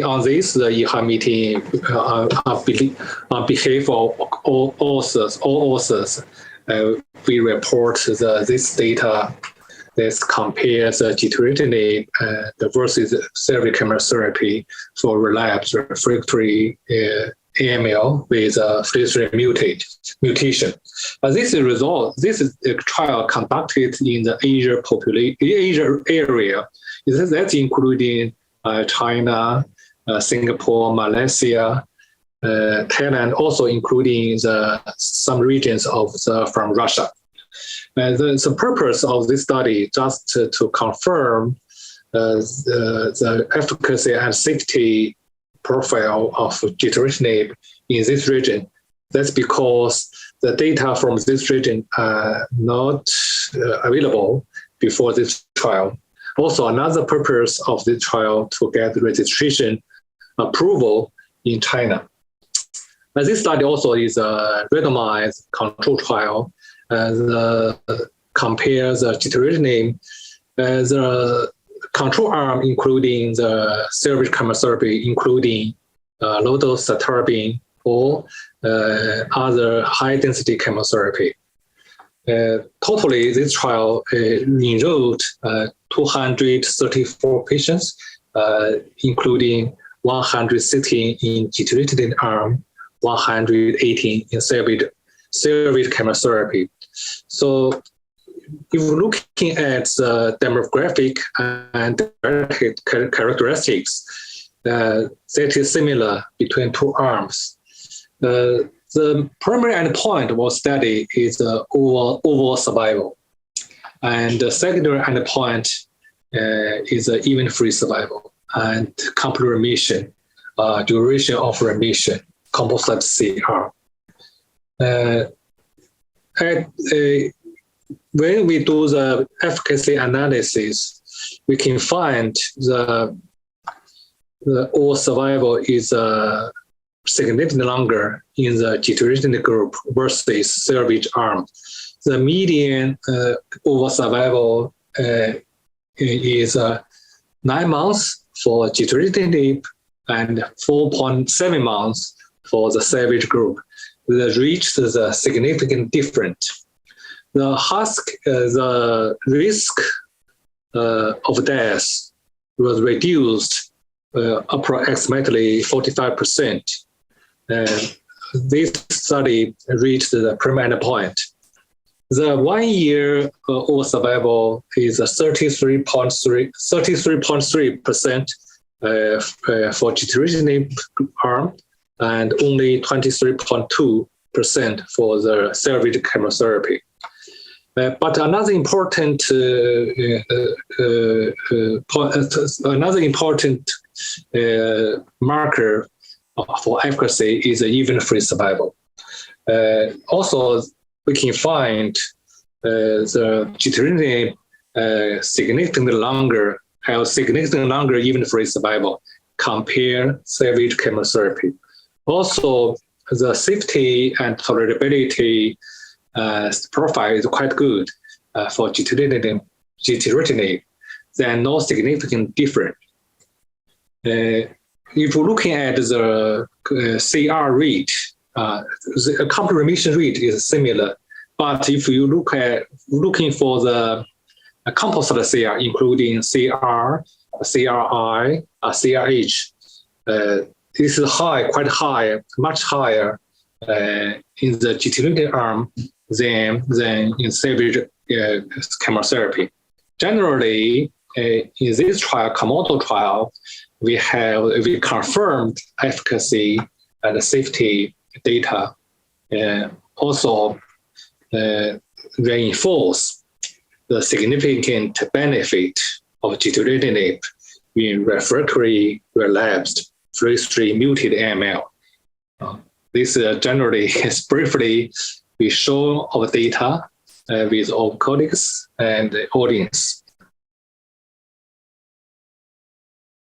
on this, the EHA meeting, on behalf of all authors, we report this data that compares gilteritinib versus salvage chemotherapy for relapsed refractory AML with FLT3 mutation. This is a trial conducted in the Asia area. That's including China, Singapore, Malaysia, Thailand, also including some regions from Russia. The purpose of this study just to confirm the efficacy and safety profile of gilteritinib in this region. That's because the data from this region are not available before this trial. Also, another purpose of this trial to get registration approval in China. This study also is a randomized control trial compares gilteritinib as a control arm, including the salvage chemotherapy, including low-dose cytarabine or other high-density chemotherapy. Totally, this trial enrolled 234 patients, including 116 in gilteritinib arm, 118 in salvage chemotherapy. So, if we're looking at the demographic and characteristics, that is similar between two arms. The primary endpoint of our study is overall survival, and the secondary endpoint is event-free survival and complete remission, duration of remission, composite CR. When we do the efficacy analysis, we can find the overall survival is significantly longer in the gilteritinib group versus salvage arm. The median overall survival is 9 months for gilteritinib and 4.7 months for the salvage group. That reached the significant difference. The risk of death was reduced approximately 45%. This study reached the primary endpoint. The 1 year overall survival is 33.3% for gilteritinib arm and only 23.2% for the salvage chemotherapy. But another important marker for efficacy is event-free survival. Also, we can find the gilteritinib significantly longer event-free survival compared salvage chemotherapy. Also, the safety and tolerability profile is quite good for gilteritinib. There are no significant difference. If we're looking at the CR rate, the complete remission rate is similar. But if you looking for the composite CR, including CR, CRI, CRH, this is quite high, much higher in the gilteritinib arm than in salvage chemotherapy. Generally, in this trial, COMMODORE trial, we confirmed efficacy and safety data, also reinforce the significant benefit of gilteritinib in refractory relapsed FLT3-mutated AML. This generally is briefly we show our data with our colleagues and the audience.